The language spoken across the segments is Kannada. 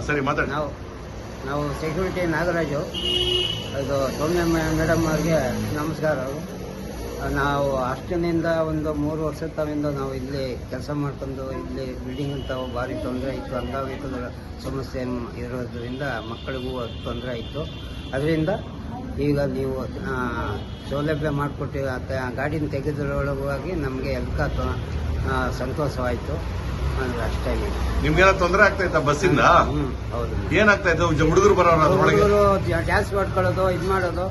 ಸರಿ ಮಾತಾಡಿ. ನಾವು ಸೆಕ್ಯೂರಿಟಿ ನಾಗರಾಜು. ಇದು ಸೌಮ್ಯ ಮೇಡಮ್ ಅವ್ರಿಗೆ ನಮಸ್ಕಾರ. ನಾವು ಅಷ್ಟನಿಂದ ಒಂದು 3 ವರ್ಷದ ತವಿಂದ ನಾವು ಇಲ್ಲಿ ಕೆಲಸ ಮಾಡ್ಕೊಂಡು ಇಲ್ಲಿ ಬಿಲ್ಡಿಂಗ್ ಅಂತ ಭಾರಿ ತೊಂದರೆ ಇತ್ತು. ಅಂಗವಿಕಲರ ಸಮಸ್ಯೆ ಇರೋದ್ರಿಂದ ಮಕ್ಕಳಿಗೂ ತೊಂದರೆ ಇತ್ತು. ಅದರಿಂದ ಈಗ ನೀವು ಸೌಲಭ್ಯ ಮಾಡಿಕೊಟ್ಟಿರೋ ಗಾಡಿನ ತೆಗೆದ್ರೊಳಗಾಗಿ ನಮಗೆ ಎಲ್ಲ ಸಂತೋಷವಾಯಿತು. ಅಷ್ಟೇ. ನಿಮ್ಗೆಲ್ಲ ತೊಂದರೆ ಆಗ್ತಾ ಇತ್ತ ಬಸ್ಸಿಂದ? ಹೌದು. ಏನಾಗ್ತಾ ಇತ್ತು? ಹುಡುಗರು ಬರೋರು ಹುಡುಗರು ಡ್ಯಾನ್ಸ್ ಮಾಡ್ಕೊಳ್ಳೋದು, ಇದು ಮಾಡೋದು,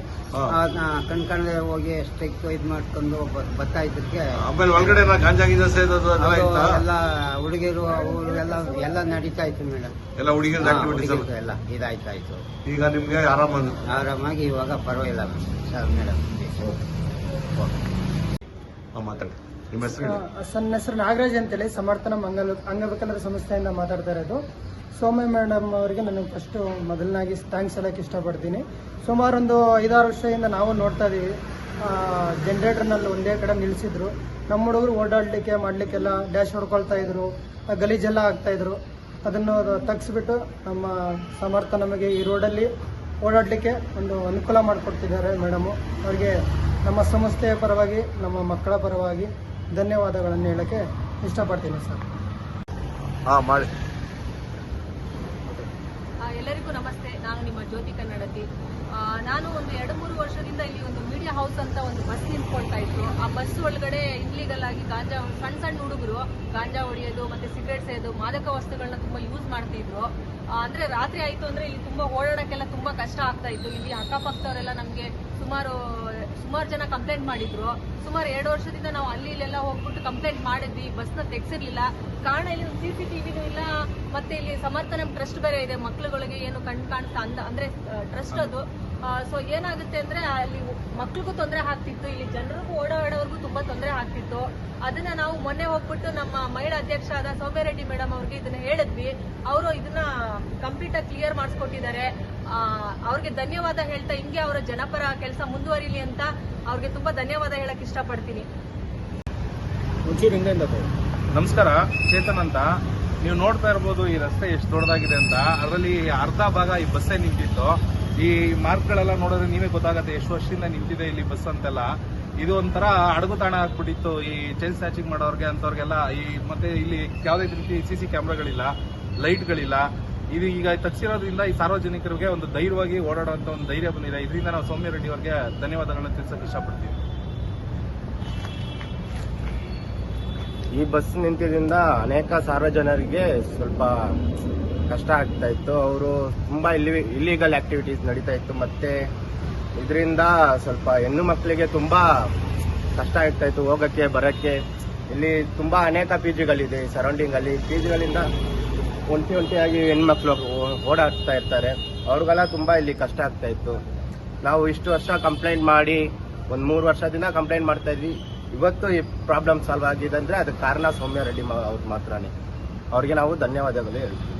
ಕಣ್ಕಂಡ್ರೆ ಹೋಗಿ ಸ್ಟಿಕ್ ಇದು ಮಾಡ್ಕೊಂಡು ಬರ್ತಾ ಇದ್ದಕ್ಕೆ ಆಮೇಲೆ ಒಳಗಡೆ ಗಾಂಜಾ ಗೀಜಾ ಸೇದೋದು ಎಲ್ಲ ಹುಡುಗಿರು ಎಲ್ಲ ನಡೀತಾ ಇತ್ತು ಮೇಡಮ್. ಎಲ್ಲ ಹುಡುಗಿರು ಎಲ್ಲ ಇದಾಯ್ತಾ ಇತ್ತು. ಈಗ ನಿಮ್ಗೆ ಆರಾಮಾಗಿ ಇವಾಗ ಪರವಾಗಿಲ್ಲ ಮೇಡಮ್. ಮಾತಾಡಿ. ನಿಮ್ಮ ಹೆಸರು? ನನ್ನ ಹೆಸರು ನಾಗರಾಜ್ ಅಂತೇಳಿ ಸಮರ್ಥನ ಅಂಗವಿಕಲರ ಸಂಸ್ಥೆಯಿಂದ ಮಾತಾಡ್ತಾ ಇರೋದು. ಸೌಮ್ಯ ಮೇಡಮ್ ಅವರಿಗೆ ನಾನು ಫಸ್ಟ್ ಮೊದಲನಾಗಿ ಥ್ಯಾಂಕ್ಸ್ ಹೇಳಕ್ಕೆ ಇಷ್ಟಪಡ್ತೀನಿ. ಸುಮಾರು ಒಂದು 5-6 ವರ್ಷದಿಂದ ನಾವು ನೋಡ್ತಾ ಇದ್ದೀವಿ, ಜನರೇಟರ್ನಲ್ಲಿ ಒಂದೇ ಕಡೆ ನಿಲ್ಲಿಸಿದ್ರು. ನಮ್ಮ ಹುಡುಗರು ಓಡಾಡಲಿಕ್ಕೆ ಮಾಡಲಿಕ್ಕೆಲ್ಲ ಡ್ಯಾಶ್ ಹೊಡ್ಕೊಳ್ತಾ ಇದ್ರು, ಗಲೀಜೆಲ್ಲ ಆಗ್ತಾಯಿದ್ರು. ಅದನ್ನು ತಗ್ಸಿಬಿಟ್ಟು ನಮ್ಮ ಸಮರ್ಥ ನಮಗೆ ಈ ರೋಡಲ್ಲಿ ಓಡಾಡಲಿಕ್ಕೆ ಒಂದು ಅನುಕೂಲ ಮಾಡಿಕೊಡ್ತಿದ್ದಾರೆ ಮೇಡಮು. ಅವರಿಗೆ ನಮ್ಮ ಸಂಸ್ಥೆಯ ಪರವಾಗಿ, ನಮ್ಮ ಮಕ್ಕಳ ಪರವಾಗಿ ಧನ್ಯವಾದಗಳನ್ನು ಹೇಳಕ್ಕೆ ಇಷ್ಟಪಡ್ತೀನಿ ಸರ್. ಮಾಡಿ. ಎಲ್ಲರಿಗೂ ನಮಸ್ತೆ. ನಾನು ನಿಮ್ಮ ಜ್ಯೋತಿ ಕನ್ನಡತಿ. ನಾನು ಒಂದು 2-3 ವರ್ಷದಿಂದ ಇಲ್ಲಿ ಒಂದು ಮೀಡಿಯಾ ಹೌಸ್ ಅಂತ ಒಂದು ಬಸ್ ನಿಂತ್ಕೊಳ್ತಾ ಇತ್ತು. ಆ ಬಸ್ ಒಳಗಡೆ ಇಲ್ಲಿಗಲ್ ಆಗಿ ಗಾಂಜಾ, ಸಣ್ಣ ಹುಡುಗರು ಗಾಂಜಾ ಹೊಡೆಯೋದು ಮತ್ತೆ ಸಿಗರೇಟ್ ಸೇದೋದು, ಮಾದಕ ವಸ್ತುಗಳನ್ನ ತುಂಬಾ ಯೂಸ್ ಮಾಡ್ತಿದ್ರು. ಅಂದ್ರೆ ರಾತ್ರಿ ಆಯ್ತು ಅಂದ್ರೆ ಇಲ್ಲಿ ತುಂಬಾ ಓಡಾಡಕ್ಕೆಲ್ಲ ತುಂಬಾ ಕಷ್ಟ ಆಗ್ತಾ ಇತ್ತು. ಇಲ್ಲಿ ಅಕ್ಕಪಕ್ಕದವರೆಲ್ಲ ನಮ್ಗೆ ಸುಮಾರು ಜನ ಕಂಪ್ಲೇಂಟ್ ಮಾಡಿದ್ರು. ಸುಮಾರು 2 ವರ್ಷದಿಂದ ನಾವು ಇಲ್ಲೆಲ್ಲ ಹೋಗ್ಬಿಟ್ಟು ಕಂಪ್ಲೇಂಟ್ ಮಾಡಿದ್ವಿ. ಬಸ್ನ ತೆಗ್ಸಿರ್ಲಿಲ್ಲ. ಕಾರಣ ಇಲ್ಲಿ ಒಂದು CCTVನೂ ಇಲ್ಲ. ಮತ್ತೆ ಇಲ್ಲಿ ಸಮರ್ಥನ ಟ್ರಸ್ಟ್ ಬೇರೆ ಇದೆ. ಮಕ್ಳುಗಳಿಗೆ ಏನು ಕಾಣಿಸ್ತಾ ಅಂದ್ರೆ ಟ್ರಸ್ಟ್ ಅದು. ಸೊ ಏನಾಗುತ್ತೆ ಅಂದ್ರೆ ಅಲ್ಲಿ ಮಕ್ಳಿಗೂ ತೊಂದರೆ ಆಗ್ತಿತ್ತು, ಇಲ್ಲಿ ಜನರಿಗೂ ಓಡಾಡೋರ್ಗೂ ತುಂಬಾ ತೊಂದರೆ ಆಗ್ತಿತ್ತು. ಅದನ್ನ ನಾವು ಮೊನ್ನೆ ಹೋಗ್ಬಿಟ್ಟು ನಮ್ಮ ಮಹಿಳಾ ಅಧ್ಯಕ್ಷ ಆದ ಸೌಮ್ಯ ರೆಡ್ಡಿ ಮೇಡಮ್ ಅವ್ರಿಗೆ ಇದನ್ನ ಹೇಳಿದ್ವಿ. ಅವರು ಇದನ್ನ ಕಂಪ್ಲೀಟ್ ಆಗಿ ಕ್ಲಿಯರ್ ಮಾಡಿಸ್ಕೊಟ್ಟಿದ್ದಾರೆ. ಅವ್ರಿಗೆ ಧನ್ಯವಾದ ಹೇಳ್ತಾ ಹಿಂಗೆ ಅವರ ಜನಪರ ಕೆಲಸ ಮುಂದುವರಿಲಿ ಅಂತ ಅವ್ರಿಗೆ ತುಂಬಾ ಧನ್ಯವಾದ ಹೇಳಕ್ ಇಷ್ಟಪಡ್ತೀನಿ. ನಮಸ್ಕಾರ, ಚೇತನ್ ಅಂತ. ನೀವು ನೋಡ್ತಾ ಇರ್ಬೋದು ಈ ರಸ್ತೆ ಎಷ್ಟು ದೊಡ್ಡದಾಗಿದೆ ಅಂತ. ಅದರಲ್ಲಿ ಅರ್ಧ ಭಾಗ ಈ ಬಸ್ಸೇ ನಿಂತಿತ್ತು. ಈ ಮಾರ್ಕ್ಗಳೆಲ್ಲ ನೋಡಿದ್ರೆ ನೀವೇ ಗೊತ್ತಾಗತ್ತೆ ಎಷ್ಟು ವರ್ಷದಿಂದ ನಿಂತಿದೆ ಇಲ್ಲಿ ಬಸ್ ಅಂತೆಲ್ಲ. ಇದು ಒಂಥರ ಅಡಗು ತಾಣ ಆಗ್ಬಿಟ್ಟಿತ್ತು ಈ ಚೈನ್ ಸ್ನ್ಯಾಚಿಂಗ್ ಮಾಡೋರ್ಗೆ ಅಂತವ್ರಿಗೆಲ್ಲ. ಮತ್ತೆ ಇಲ್ಲಿ ಯಾವುದೇ ರೀತಿ CC ಕ್ಯಾಮ್ರಾಗಳಿಲ್ಲ, ಲೈಟ್ಗಳಿಲ್ಲ. ಇದು ಈಗ ತಗ್ಸಿರೋದ್ರಿಂದ ಈ ಸಾರ್ವಜನಿಕರಿಗೆ ಒಂದು ಧೈರ್ಯವಾಗಿ ಓಡಾಡುವಂತ ಒಂದು ಧೈರ್ಯ ಬಂದಿದೆ. ಇದರಿಂದ ನಾವು ಸೌಮ್ಯ ರೆಡ್ಡಿ ಅವರಿಗೆ ಧನ್ಯವಾದಗಳನ್ನ ತಿಳಿಸಕ್ಕೆ ಇಷ್ಟಪಡ್ತೀವಿ. ಈ ಬಸ್ ನಿಂತಿದ್ರಿಂದ ಅನೇಕ ಸಾರ್ವಜನಿಕರಿಗೆ ಸ್ವಲ್ಪ ಕಷ್ಟ ಆಗ್ತಾ ಇತ್ತು. ಅವರು ತುಂಬಾ ಇಲ್ಲಿಗಲ್ ಆಕ್ಟಿವಿಟೀಸ್ ನಡೀತಾ ಇತ್ತು. ಮತ್ತೆ ಇದರಿಂದ ಸ್ವಲ್ಪ ಹೆಣ್ಣು ಮಕ್ಕಳಿಗೆ ತುಂಬಾ ಕಷ್ಟ ಆಗ್ತಾ ಇತ್ತು ಹೋಗಕ್ಕೆ ಬರಕ್ಕೆ. ಇಲ್ಲಿ ತುಂಬಾ ಅನೇಕ PGಗಳಿದೆ ಸರೌಂಡಿಂಗ್ ಅಲ್ಲಿ. PGಗಳಿಂದ ಒಂಟಿಯಾಗಿ ಹೆಣ್ಮಕ್ಳು ಓಡಾಡ್ತಾ ಇರ್ತಾರೆ. ಅವ್ರಿಗೆಲ್ಲ ತುಂಬಾ ಇಲ್ಲಿ ಕಷ್ಟ ಆಗ್ತಾ ಇತ್ತು. ನಾವು ಇಷ್ಟು ವರ್ಷ ಕಂಪ್ಲೇಂಟ್ ಮಾಡಿ ಒಂದು 3 ವರ್ಷದಿಂದ ಕಂಪ್ಲೇಂಟ್ ಮಾಡ್ತಾ ಇದ್ವಿ. ಇವತ್ತು ಈ ಪ್ರಾಬ್ಲಮ್ ಸಾಲ್ವ್ ಆಗಿದೆ ಅಂದ್ರೆ ಅದಕ್ಕೆ ಕಾರಣ ಸೌಮ್ಯ ರೆಡ್ಡಿ ಅವ್ರು ಮಾತ್ರನೇ. ಅವ್ರಿಗೆ ನಾವು ಧನ್ಯವಾದಗಳು ಹೇಳ್ತೀವಿ.